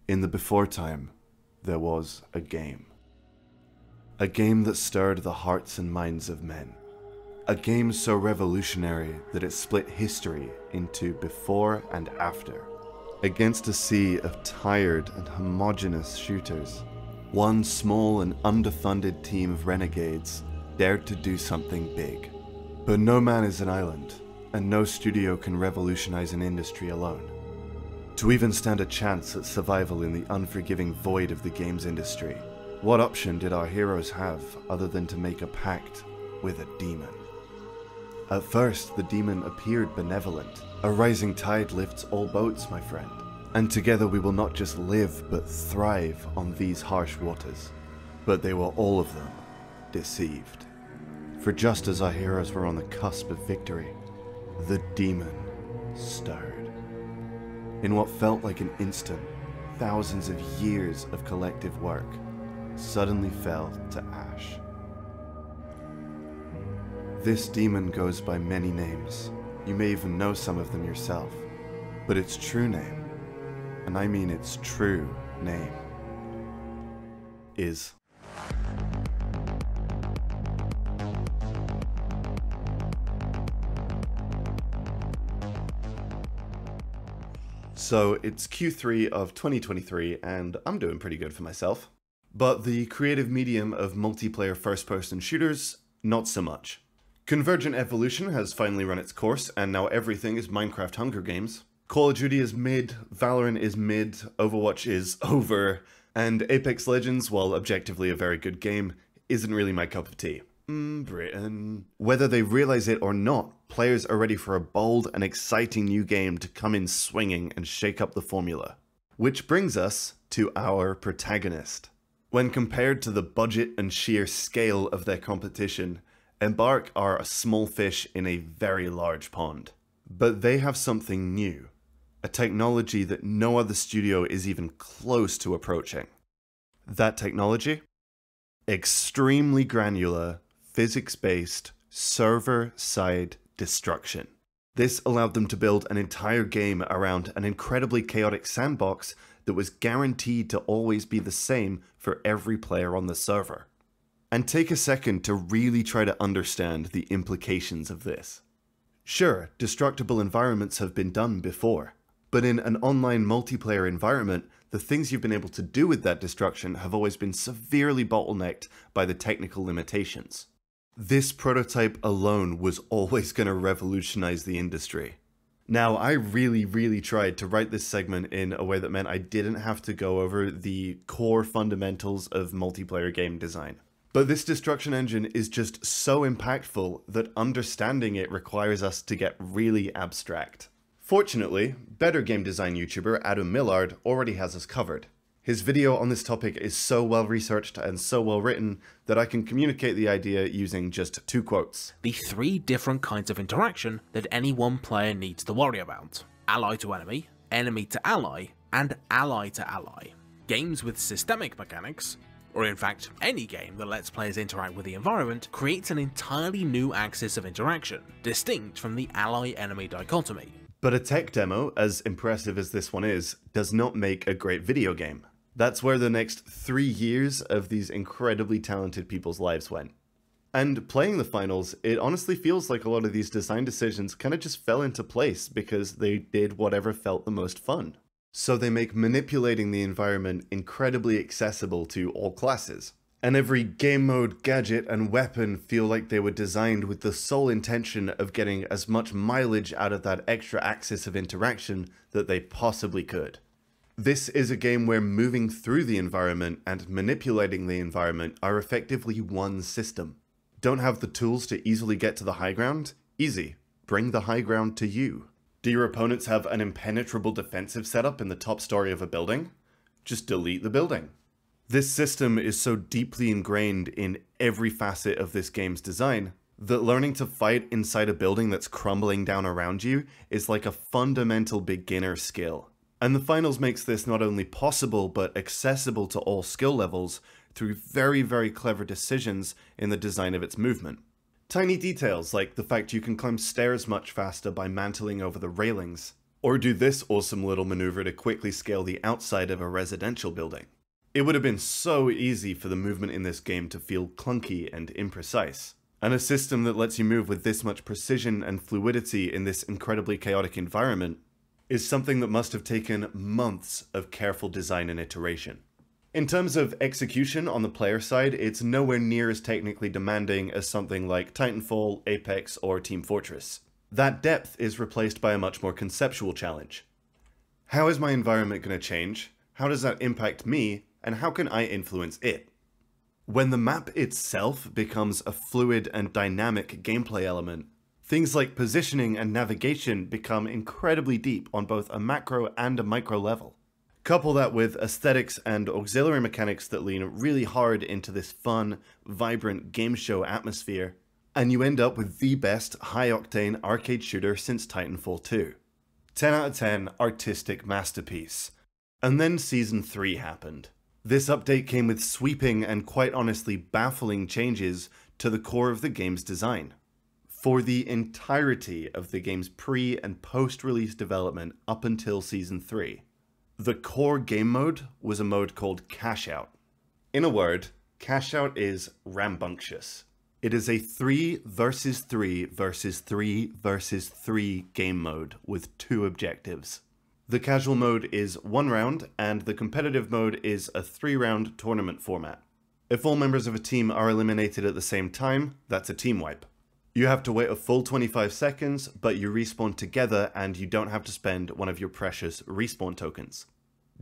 In the before time, there was a game. A game that stirred the hearts and minds of men. A game so revolutionary that it split history into before and after. Against a sea of tired and homogeneous shooters, one small and underfunded team of renegades dared to do something big. But no man is an island, and no studio can revolutionize an industry alone. To even stand a chance at survival in the unforgiving void of the games industry, what option did our heroes have other than to make a pact with a demon? At first, the demon appeared benevolent. A rising tide lifts all boats, my friend. And together we will not just live, but thrive on these harsh waters. But they were all of them deceived. For just as our heroes were on the cusp of victory, the demon stirred. In what felt like an instant, thousands of years of collective work suddenly fell to ash. This demon goes by many names. You may even know some of them yourself. But its true name, and I mean its true name, is... So it's Q3 of 2023 and I'm doing pretty good for myself. But the creative medium of multiplayer first-person shooters, not so much. Convergent evolution has finally run its course and now everything is Minecraft Hunger Games. Call of Duty is mid, Valorant is mid, Overwatch is over, and Apex Legends, while objectively a very good game, isn't really my cup of tea. Britain. Whether they realize it or not, players are ready for a bold and exciting new game to come in swinging and shake up the formula. Which brings us to our protagonist. When compared to the budget and sheer scale of their competition, Embark are a small fish in a very large pond. But they have something new, a technology that no other studio is even close to approaching. That technology? Extremely granular, physics-based, server-side destruction. This allowed them to build an entire game around an incredibly chaotic sandbox that was guaranteed to always be the same for every player on the server. And take a second to really try to understand the implications of this. Sure, destructible environments have been done before, but in an online multiplayer environment, the things you've been able to do with that destruction have always been severely bottlenecked by the technical limitations. This prototype alone was always going to revolutionize the industry. Now, I really tried to write this segment in a way that meant I didn't have to go over the core fundamentals of multiplayer game design. But this destruction engine is just so impactful that understanding it requires us to get really abstract. Fortunately, better game design YouTuber Adam Millard already has us covered. His video on this topic is so well researched and so well written that I can communicate the idea using just 2 quotes. The 3 different kinds of interaction that any one player needs to worry about: ally to enemy, enemy to ally, and ally to ally. Games with systemic mechanics, or in fact any game that lets players interact with the environment, creates an entirely new axis of interaction, distinct from the ally-enemy dichotomy. But a tech demo, as impressive as this one is, does not make a great video game. That's where the next 3 years of these incredibly talented people's lives went. And playing the finals, it honestly feels like a lot of these design decisions kind of just fell into place because they did whatever felt the most fun. So they make manipulating the environment incredibly accessible to all classes. And every game mode, gadget, and weapon feel like they were designed with the sole intention of getting as much mileage out of that extra axis of interaction that they possibly could. This is a game where moving through the environment and manipulating the environment are effectively one system. Don't have the tools to easily get to the high ground? Easy. Bring the high ground to you. Do your opponents have an impenetrable defensive setup in the top story of a building? Just delete the building. This system is so deeply ingrained in every facet of this game's design that learning to fight inside a building that's crumbling down around you is like a fundamental beginner skill. And the finals makes this not only possible but accessible to all skill levels through very clever decisions in the design of its movement. Tiny details like the fact you can climb stairs much faster by mantling over the railings, Or do this awesome little maneuver to quickly scale the outside of a residential building. It would have been so easy for the movement in this game to feel clunky and imprecise. And a system that lets you move with this much precision and fluidity in this incredibly chaotic environment is something that must have taken months of careful design and iteration. In terms of execution on the player side, it's nowhere near as technically demanding as something like Titanfall, Apex, or Team Fortress. That depth is replaced by a much more conceptual challenge. How is my environment going to change? How does that impact me? And how can I influence it? When the map itself becomes a fluid and dynamic gameplay element, things like positioning and navigation become incredibly deep on both a macro and a micro level. Couple that with aesthetics and auxiliary mechanics that lean really hard into this fun, vibrant game show atmosphere, and you end up with the best high-octane arcade shooter since Titanfall 2. 10 out of 10 artistic masterpiece. And then Season 3 happened. This update came with sweeping and quite honestly baffling changes to the core of the game's design. For the entirety of the game's pre- and post-release development up until Season 3, the core game mode was a mode called Cash Out. In a word, Cash Out is rambunctious. It is a 3 versus 3 versus 3 versus 3 game mode with 2 objectives. The casual mode is 1 round, and the competitive mode is a 3-round tournament format. If all members of a team are eliminated at the same time, that's a team wipe. You have to wait a full 25 seconds, but you respawn together and you don't have to spend one of your precious respawn tokens.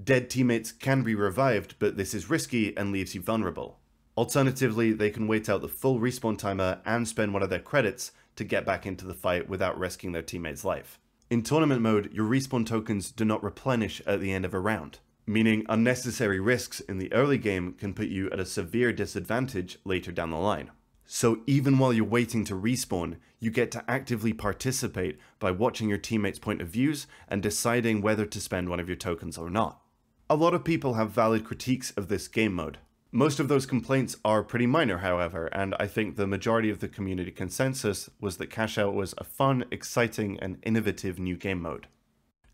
Dead teammates can be revived, but this is risky and leaves you vulnerable. Alternatively, they can wait out the full respawn timer and spend one of their credits to get back into the fight without risking their teammate's life. In tournament mode, your respawn tokens do not replenish at the end of a round, meaning unnecessary risks in the early game can put you at a severe disadvantage later down the line. So even while you're waiting to respawn, you get to actively participate by watching your teammates' point of views and deciding whether to spend one of your tokens or not. A lot of people have valid critiques of this game mode. Most of those complaints are pretty minor, however, and I think the majority of the community consensus was that Cash Out was a fun, exciting, and innovative new game mode.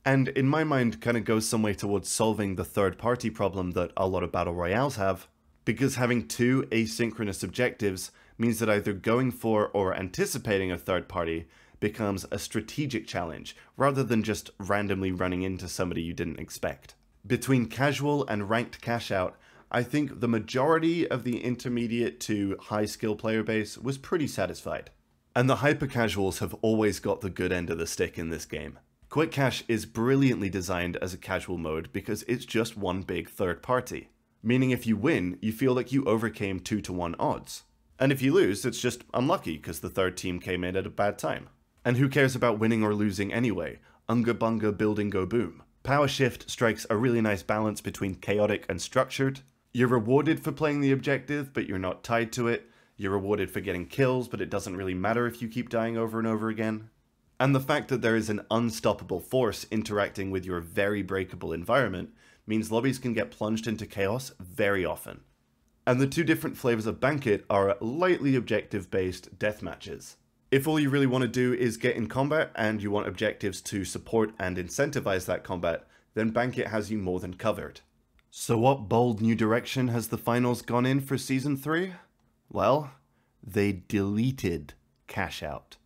And in my mind, kind of goes some way towards solving the third-party problem that a lot of battle royales have, because having 2 asynchronous objectives means that either going for or anticipating a third party becomes a strategic challenge, rather than just randomly running into somebody you didn't expect. Between casual and ranked Cash Out, I think the majority of the intermediate to high skill player base was pretty satisfied. And the hyper casuals have always got the good end of the stick in this game. Quick Cash is brilliantly designed as a casual mode because it's just one big third party. Meaning if you win, you feel like you overcame 2-to-1 odds. And if you lose, it's just unlucky because the third team came in at a bad time. And who cares about winning or losing anyway? Unga bunga building go boom. Power Shift strikes a really nice balance between chaotic and structured. You're rewarded for playing the objective, but you're not tied to it. You're rewarded for getting kills, but it doesn't really matter if you keep dying over and over again. And the fact that there is an unstoppable force interacting with your very breakable environment means lobbies can get plunged into chaos very often. And the 2 different flavors of Banquet are lightly objective-based deathmatches. If all you really want to do is get in combat and you want objectives to support and incentivize that combat, then Banquet has you more than covered. So what bold new direction has the finals gone in for Season 3? Well, they deleted Cash Out.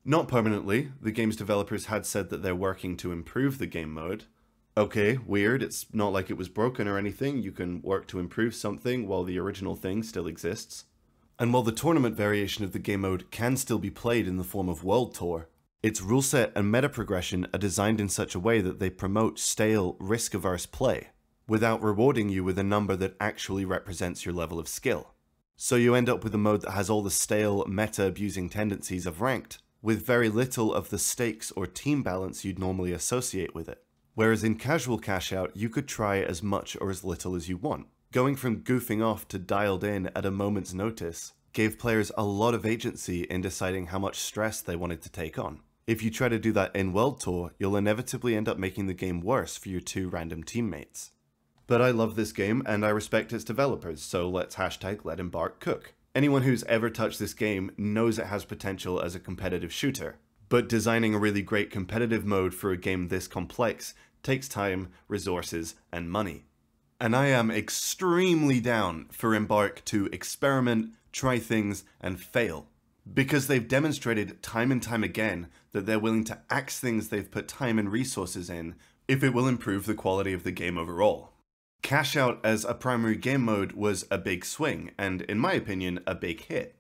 Not permanently, the game's developers had said that they're working to improve the game mode. Okay, weird, it's not like it was broken or anything, you can work to improve something while the original thing still exists. And while the tournament variation of the game mode can still be played in the form of World Tour, its rule set and meta progression are designed in such a way that they promote stale, risk-averse play, without rewarding you with a number that actually represents your level of skill. So you end up with a mode that has all the stale, meta-abusing tendencies of ranked, with very little of the stakes or team balance you'd normally associate with it. Whereas in casual Cash Out, you could try as much or as little as you want. Going from goofing off to dialed in at a moment's notice gave players a lot of agency in deciding how much stress they wanted to take on. If you try to do that in World Tour, you'll inevitably end up making the game worse for your 2 random teammates. But I love this game and I respect its developers, so let's #LetEmbarkCook. Anyone who's ever touched this game knows it has potential as a competitive shooter. But designing a really great competitive mode for a game this complex takes time, resources, and money. And I am extremely down for Embark to experiment, try things, and fail. Because they've demonstrated time and time again that they're willing to axe things they've put time and resources in if it will improve the quality of the game overall. Cash Out as a primary game mode was a big swing, and in my opinion, a big hit.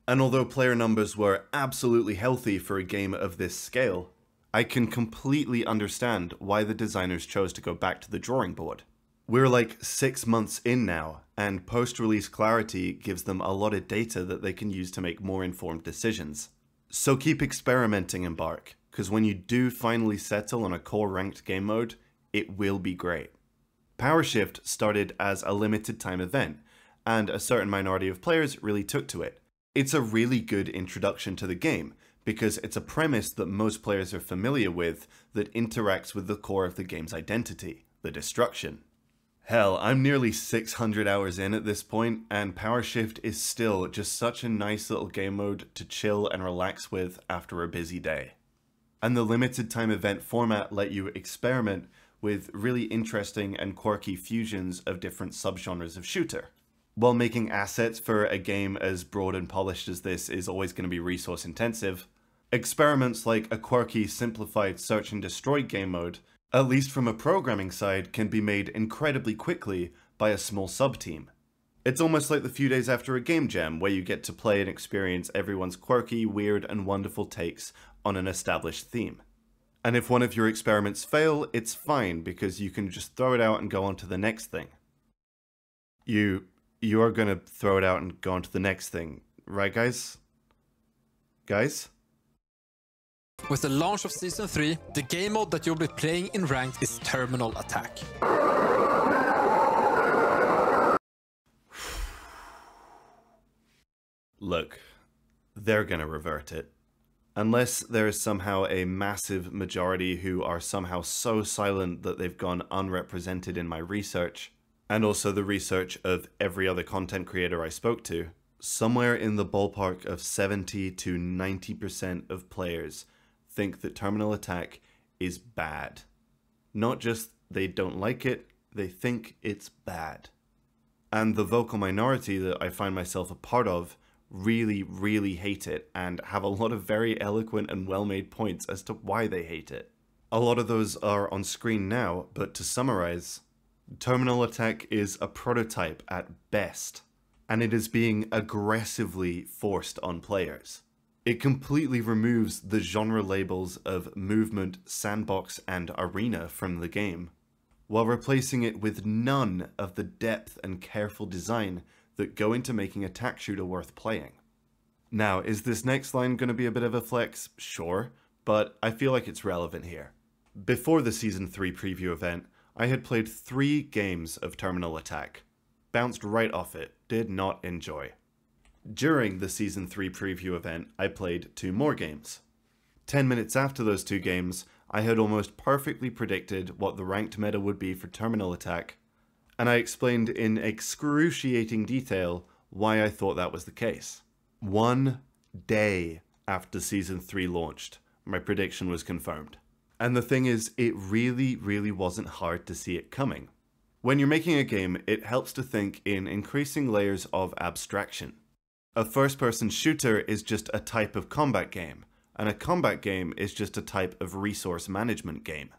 And although player numbers were absolutely healthy for a game of this scale, I can completely understand why the designers chose to go back to the drawing board. We're like 6 months in now, and post-release clarity gives them a lot of data that they can use to make more informed decisions. So keep experimenting, Embark, because when you do finally settle on a core ranked game mode, it will be great. PowerShift started as a limited time event, and a certain minority of players really took to it. It's a really good introduction to the game, because it's a premise that most players are familiar with that interacts with the core of the game's identity, the destruction. Hell, I'm nearly 600 hours in at this point, and PowerShift is still just such a nice little game mode to chill and relax with after a busy day. And the limited time event format let you experiment with really interesting and quirky fusions of different subgenres of shooter. While making assets for a game as broad and polished as this is always going to be resource intensive, experiments like a quirky simplified search and destroy game mode, at least from a programming side, can be made incredibly quickly by a small sub-team. It's almost like the few days after a game jam where you get to play and experience everyone's quirky, weird, and wonderful takes on an established theme. And if one of your experiments fail, it's fine because you can just throw it out and go on to the next thing. You are gonna throw it out and go on to the next thing, right guys? Guys? With the launch of Season 3, the game mode that you'll be playing in Ranked is Terminal Attack. Look, they're gonna revert it. Unless there is somehow a massive majority who are somehow so silent that they've gone unrepresented in my research, and also the research of every other content creator I spoke to, somewhere in the ballpark of 70 to 90% of players think that Terminal Attack is bad. Not just they don't like it, they think it's bad. And the vocal minority that I find myself a part of really hate it and have a lot of very eloquent and well-made points as to why they hate it. A lot of those are on screen now, but to summarize, Terminal Attack is a prototype at best, and it is being aggressively forced on players. It completely removes the genre labels of movement, sandbox, and arena from the game, while replacing it with none of the depth and careful design that go into making a attack shooter worth playing. Now, is this next line going to be a bit of a flex? Sure, but I feel like it's relevant here. Before the Season 3 preview event, I had played 3 games of Terminal Attack. Bounced right off it, did not enjoy. During the Season 3 preview event, I played 2 more games. 10 minutes after those 2 games, I had almost perfectly predicted what the ranked meta would be for Terminal Attack, and I explained in excruciating detail why I thought that was the case. 1 day after Season 3 launched, my prediction was confirmed. And the thing is, it really wasn't hard to see it coming. When you're making a game, it helps to think in increasing layers of abstraction. A first-person shooter is just a type of combat game, and a combat game is just a type of resource management game.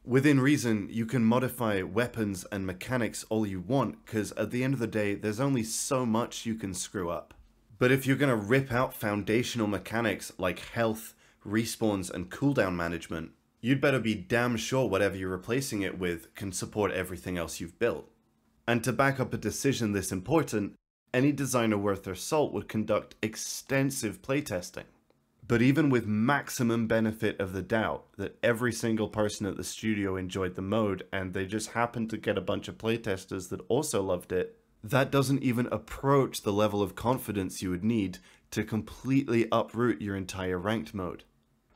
Within reason, you can modify weapons and mechanics all you want, because at the end of the day, there's only so much you can screw up. But if you're going to rip out foundational mechanics like health, respawns, and cooldown management, you'd better be damn sure whatever you're replacing it with can support everything else you've built. And to back up a decision this important, any designer worth their salt would conduct extensive playtesting. But even with maximum benefit of the doubt that every single person at the studio enjoyed the mode and they just happened to get a bunch of playtesters that also loved it, that doesn't even approach the level of confidence you would need to completely uproot your entire ranked mode.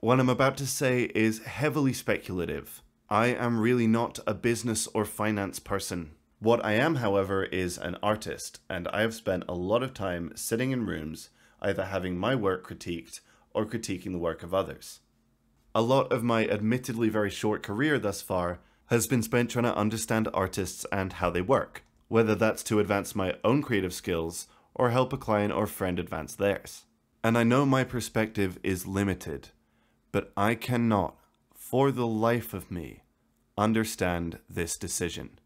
What I'm about to say is heavily speculative. I am really not a business or finance person. What I am, however, is an artist, and I have spent a lot of time sitting in rooms, either having my work critiqued or critiquing the work of others. A lot of my admittedly very short career thus far has been spent trying to understand artists and how they work, whether that's to advance my own creative skills or help a client or friend advance theirs. And I know my perspective is limited, but I cannot, for the life of me, understand this decision.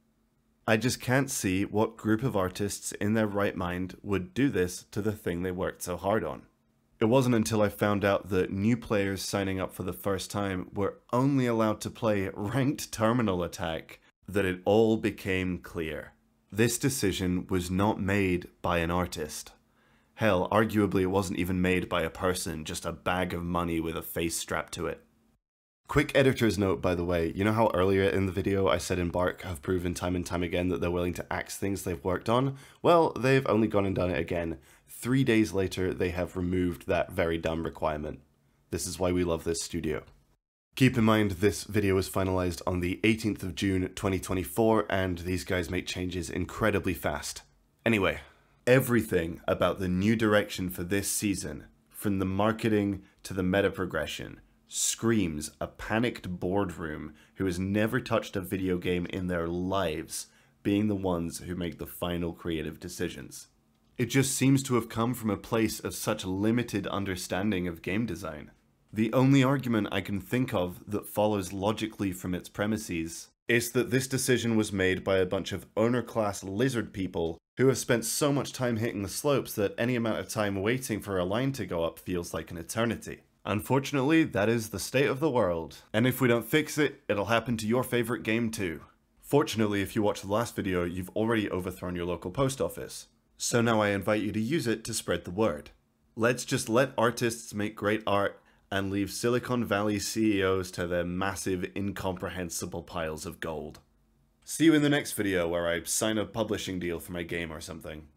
I just can't see what group of artists in their right mind would do this to the thing they worked so hard on. It wasn't until I found out that new players signing up for the first time were only allowed to play ranked terminal attack that it all became clear. This decision was not made by an artist. Hell, arguably it wasn't even made by a person, just a bag of money with a face strapped to it. Quick editor's note, by the way, you know how earlier in the video I said Embark have proven time and time again that they're willing to axe things they've worked on? Well, they've only gone and done it again. 3 days later, they have removed that very dumb requirement. This is why we love this studio. Keep in mind, this video was finalized on the 18th of June 2024, and these guys make changes incredibly fast. Anyway, everything about the new direction for this season, from the marketing to the meta progression, screams a panicked boardroom who has never touched a video game in their lives being the ones who make the final creative decisions. It just seems to have come from a place of such limited understanding of game design. The only argument I can think of that follows logically from its premises is that this decision was made by a bunch of owner-class lizard people who have spent so much time hitting the slopes that any amount of time waiting for a line to go up feels like an eternity. Unfortunately, that is the state of the world, and if we don't fix it, it'll happen to your favorite game too. Fortunately, if you watched the last video, you've already overthrown your local post office. So now I invite you to use it to spread the word. Let's just let artists make great art and leave Silicon Valley CEOs to their massive, incomprehensible piles of gold. See you in the next video where I sign a publishing deal for my game or something.